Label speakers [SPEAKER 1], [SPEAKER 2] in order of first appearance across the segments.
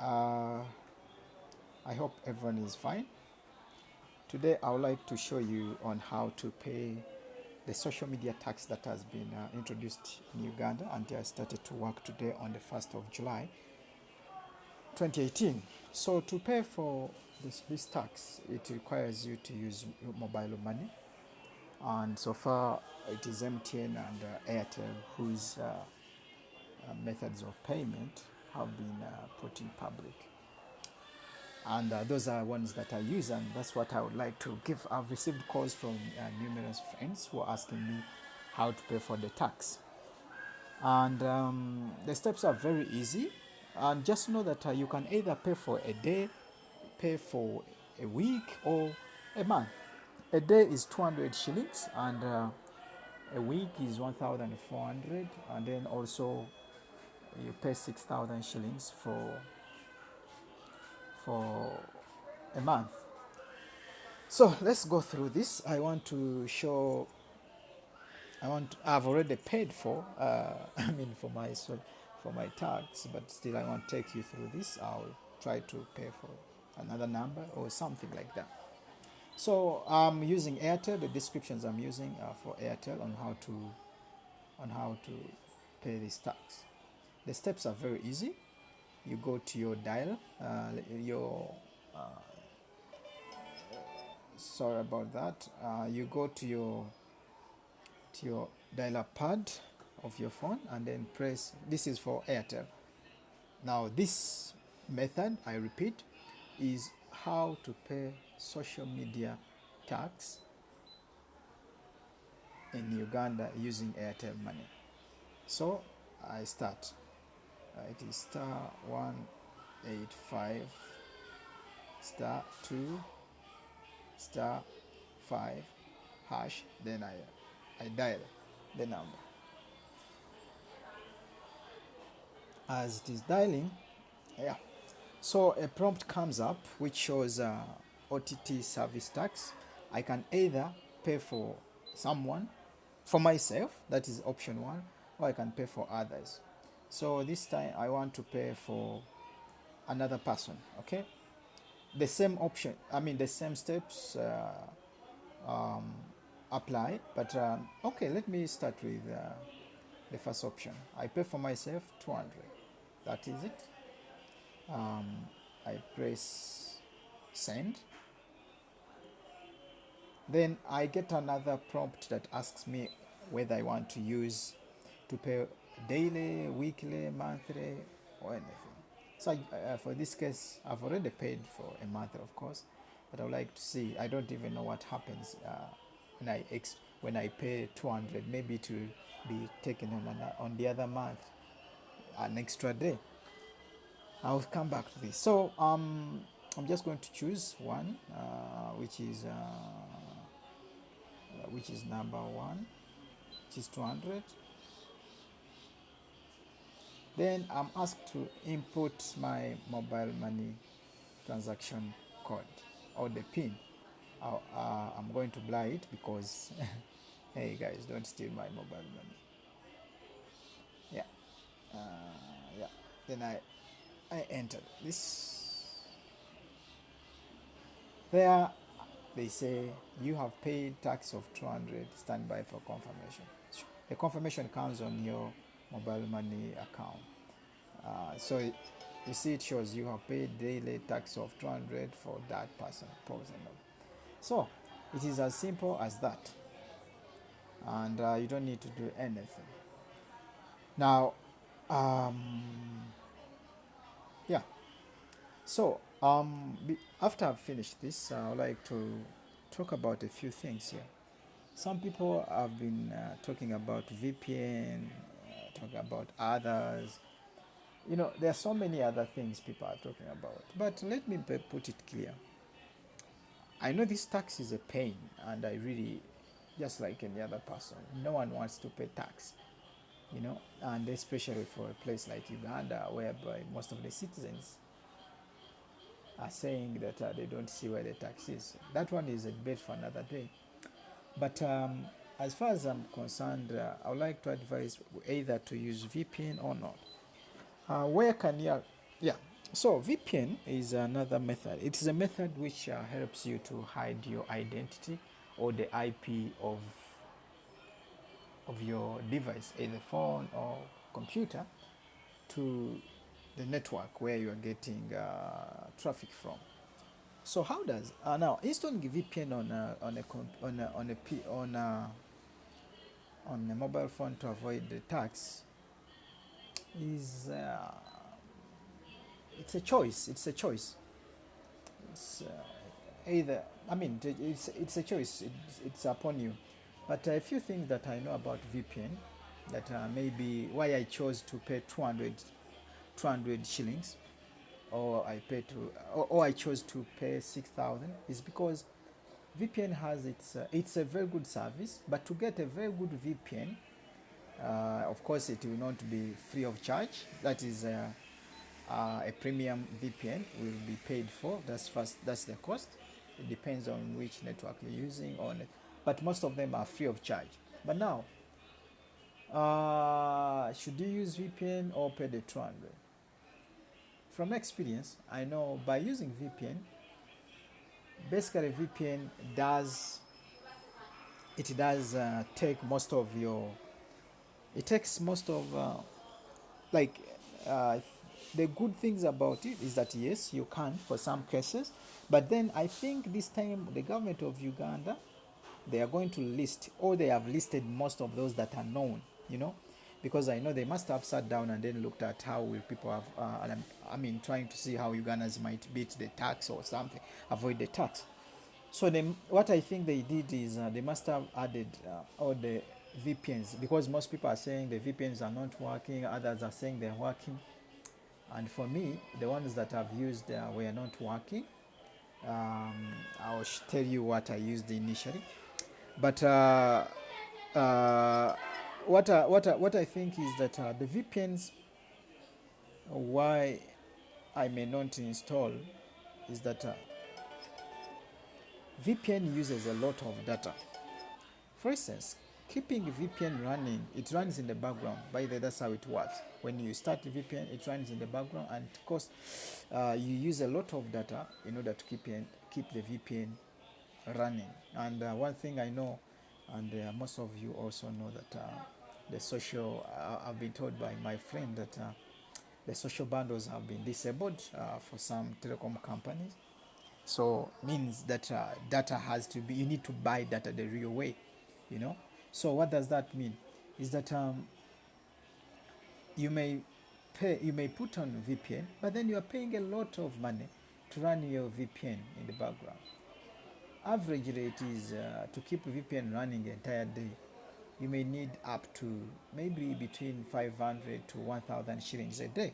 [SPEAKER 1] Uh, I hope everyone is fine. Today I would like to show you on how to pay the social media tax that has been introduced in Uganda and has started to work today on the 1st of July 2018. So to pay for this tax, it requires you to use mobile money, and so far it is MTN and Airtel whose methods of payment have been put in public. And those are ones that I use, and that's what I would like to give. I've received calls from numerous friends who are asking me how to pay for the tax, and the steps are very easy. And just know that you can either pay for a day, pay for a week, or a month. A day is 200 shillings, and a week is 1,400, and then also you pay 6,000 shillings for a month. So let's go through this. I want to show. I've already paid for. For my tax, but still I want to take you through this. I'll try to pay for another number or something like that. So I'm using Airtel. The descriptions I'm using are for Airtel on how to pay this tax. The steps are very easy. You go to your dial. Sorry about that. You go to your dial pad of your phone and then press. This is for Airtel. Now this method, I repeat, is how to pay social media tax in Uganda using Airtel money. So I start. It is *185 *2 *5 hash. Then I dial the number. As it is dialing, yeah. So a prompt comes up which shows OTT service tax. I can either pay for someone, for myself, that is option one, or I can pay for others. So this time I want to pay for another person, okay? The same option, the same steps apply, but okay, let me start with the first option. I pay for myself 200. That is it. I press send. Then I get another prompt that asks me whether I want to pay daily, weekly, monthly, or anything. So for this case, I've already paid for a month, of course, but I would like to see. I don't even know what happens when I pay 200. Maybe to be taken on the other month, an extra day. I'll come back to this. So I'm just going to choose one, which is number one, which is 200. Then I'm asked to input my mobile money transaction code or the PIN. I'm going to blur it because, hey guys, don't steal my mobile money. Yeah, yeah. Then I entered this. There, they say you have paid tax of 200. Stand by for confirmation. The confirmation comes on your mobile money account. So you see it shows you have paid daily tax of 200 for that person. So it is as simple as that, and you don't need to do anything. Now, yeah. So after I've finished this, I would like to talk about a few things here. Some people have been talking about VPN, talking about others. There are so many other things people are talking about. But let me put it clear. I know this tax is a pain, and I really, just like any other person, no one wants to pay tax, and especially for a place like Uganda, whereby most of the citizens are saying that they don't see where the tax is. That one is a debate for another day. But as far as I'm concerned, I would like to advise either to use VPN or not. Where can you? Yeah. So VPN is another method. It is a method which helps you to hide your identity or the IP of your device, either phone or computer, to the network where you are getting traffic from. So how does now installing VPN on a mobile phone to avoid the tax is it's a choice. It's a choice. It's either it's a choice. It's upon you. But a few things that I know about VPN that maybe why I chose to pay 200 shillings, or I chose to pay 6,000 is because VPN has it's a very good service. But to get a very good VPN, of course, it will not be free of charge. That is a premium VPN will be paid for. That's first. That's the cost. It depends on which network you're using on it, but most of them are free of charge. But now, should you use VPN or pay the 200? From experience, I know by using VPN, basically VPN does it does take most of your it takes most of like uh, the good things about it is that yes, you can for some cases, but then I think this time the government of Uganda, they are going to list, or they have listed most of those that are known, you know, because I know they must have sat down and then looked at how will people have trying to see how Ugandans might beat the tax or something, avoid the tax. So what I think they did is they must have added all the VPNs, because most people are saying the VPNs are not working, others are saying they're working. And for me, the ones that I've used were not working. Um, I'll tell you what I used initially. But uh, what I think is that the VPNs, why I may not install, is that VPN uses a lot of data. For instance, keeping VPN running, it runs in the background. By the way, that's how it works. When you start the VPN, it runs in the background, and of course, you use a lot of data in order to keep the VPN running. And one thing I know, and most of you also know, that the social, I've been told by my friend that the social bundles have been disabled for some telecom companies. So means that data has to be, you need to buy data the real way, you know. So what does that mean? Is that you may put on VPN, but then you are paying a lot of money to run your VPN in the background. Average rate is to keep VPN running the entire day, you may need up to maybe between 500 to 1,000 shillings a day.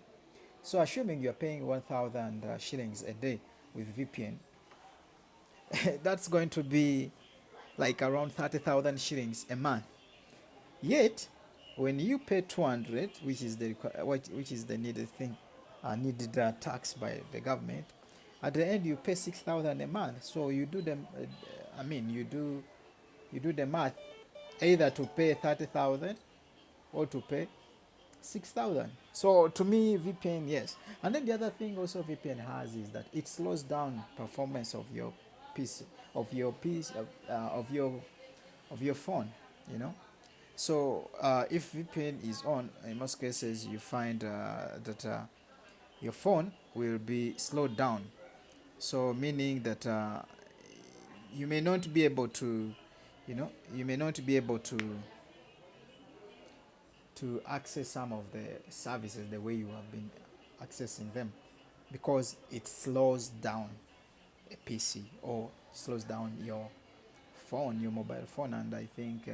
[SPEAKER 1] So assuming you're paying 1,000 shillings a day with VPN, that's going to be like around 30,000 shillings a month. Yet, when you pay 200, which is the needed thing, needed tax by the government, at the end you pay 6,000 a month. So you do them. You do the math, either to pay 30,000 or to pay 6,000. So to me, VPN, yes. And then the other thing also VPN has is that it slows down performance of your PC, of your phone. You know. So if VPN is on, in most cases you find that your phone will be slowed down. So meaning that you may not be able to, you may not be able to access some of the services the way you have been accessing them, because it slows down a PC or slows down your phone, your mobile phone. And I think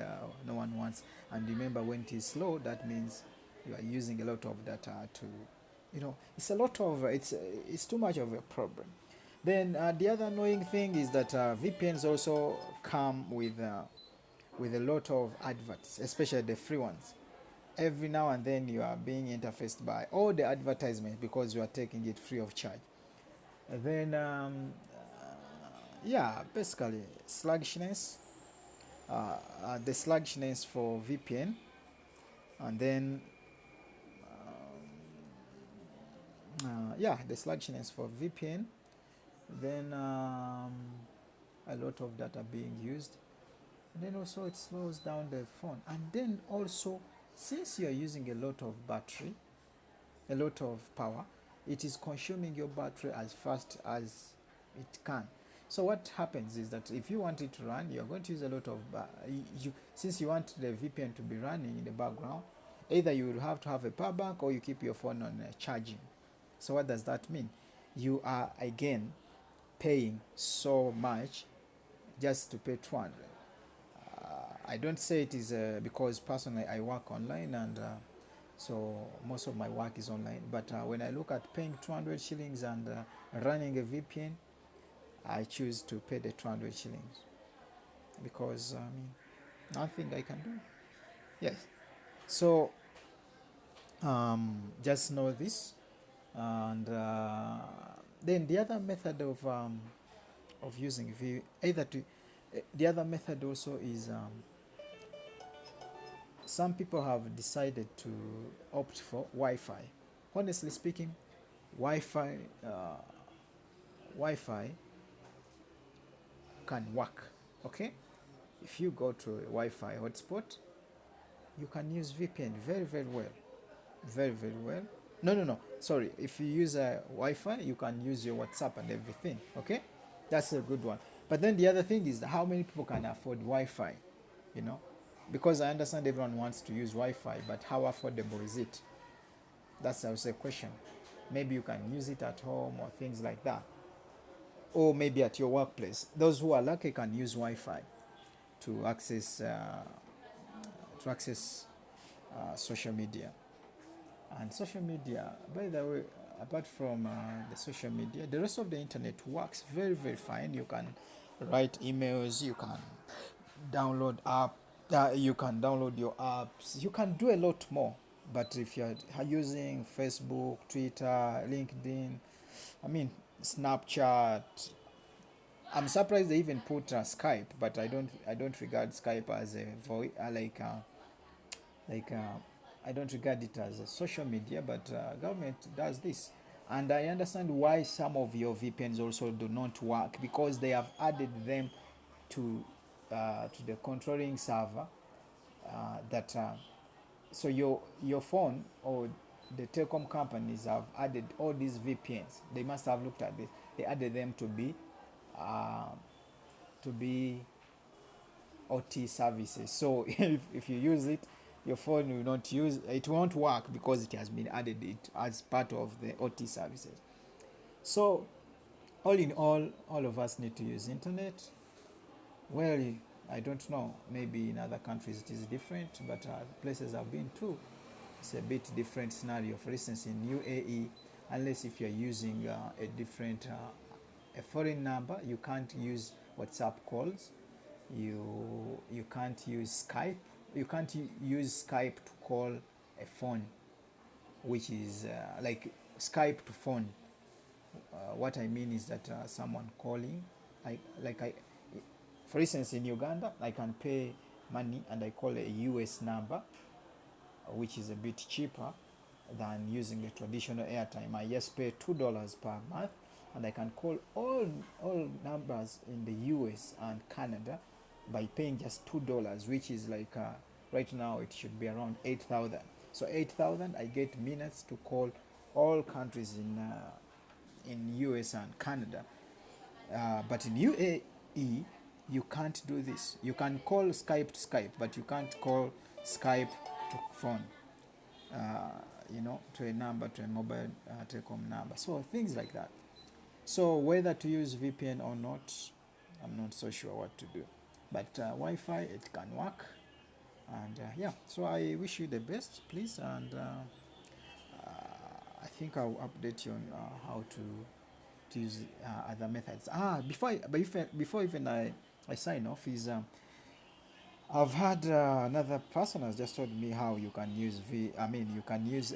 [SPEAKER 1] no one wants. And remember, when it is slow, that means you are using a lot of data to, it's a lot of it's too much of a problem. Then the other annoying thing is that VPNs also come with a lot of adverts, especially the free ones. Every now and then you are being interfaced by all the advertisements because you are taking it free of charge. And then yeah, basically sluggishness, the sluggishness for VPN, and then Yeah, the sluggishness for VPN. Then a lot of data being used. And then also it slows down the phone. And then also, since you're using a lot of battery, a lot of power, it is consuming your battery as fast as it can. So what happens is that if you want it to run, you're going to use a lot of since you want the VPN to be running in the background, either you will have to have a power bank or you keep your phone on charging. So what does that mean? You are again paying so much just to pay 200. I don't say it is because personally I work online, and so most of my work is online, but when I look at paying 200 shillings and running a VPN, I choose to pay the 200 shillings because nothing I can do. Yes. So just know this. And then the other method of using either to the other method also is some people have decided to opt for Wi-Fi. Honestly speaking, Wi-Fi uh, Wi-Fi can work. Okay, if you go to a Wi-Fi hotspot, you can use VPN very very well, very very well. No no no, sorry. If you use a Wi-Fi, you can use your WhatsApp and everything. Okay, that's a good one. But then the other thing is how many people can afford Wi-Fi? You know, because I understand everyone wants to use Wi-Fi, but how affordable is it? That's also a question. Maybe you can use it at home or things like that, or maybe at your workplace. Those who are lucky can use Wi-Fi to access social media. And social media, by the way, apart from the social media, the rest of the internet works very very fine. You can write emails, you can download app, you can download your apps, you can do a lot more. But if you're using Facebook, Twitter, LinkedIn, I mean Snapchat, I'm surprised they even put Skype, but I don't regard Skype as a voice like I don't regard it as a social media, but government does this. And I understand why some of your VPNs also do not work, because they have added them to the controlling server that so your phone or the telecom companies have added all these VPNs. They must have looked at this. They added them uh, to be OT services. So if you use it, your phone will not use it, won't work because it has been added it as part of the OT services. So all in all of us need to use internet. Well, I don't know. Maybe in other countries it is different, but places I've been to, it's a bit different scenario. For instance, in UAE, unless if you're using a different a foreign number, you can't use WhatsApp calls. You can't use Skype. You can't use Skype to call a phone, which is like Skype to phone. What I mean is that someone calling, I, for instance, in Uganda, I can pay money and I call a US number, which is a bit cheaper than using a traditional airtime. I just pay $2 per month, and I can call all numbers in the US and Canada by paying just $2, which is like right now it should be around 8,000. So 8,000, I get minutes to call all countries in US and Canada. But in UAE, you can't do this. You can call Skype to Skype, but you can't call Skype to phone. To a number, to a mobile telecom number. So things like that. So whether to use VPN or not, I'm not so sure what to do. But Wi-Fi, it can work. And yeah, so I wish you the best, please. And I think I'll update you on how to use other methods. Before even I sign off, is I've had another person has just told me how you can use you can use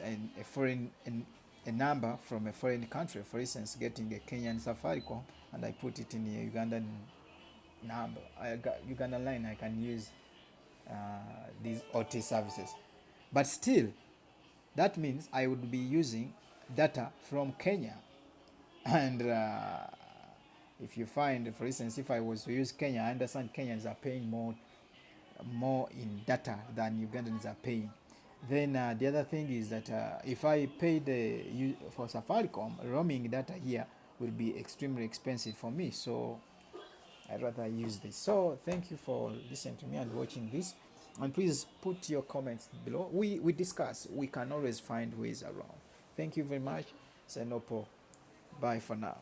[SPEAKER 1] a number from a foreign country. For instance, getting a Kenyan Safaricom, and I put it in a Ugandan number. I got Ugandan line. I can use these OT services, but still, that means I would be using data from Kenya. And if you find, for instance, if I was to use Kenya, I understand Kenyans are paying more in data than Ugandans are paying. Then the other thing is that if I paid for Safaricom, roaming data here will be extremely expensive for me. So I'd rather use this. So thank you for listening to me and watching this. And please put your comments below. We discuss. We can always find ways around. Thank you very much. Senopo. Bye for now.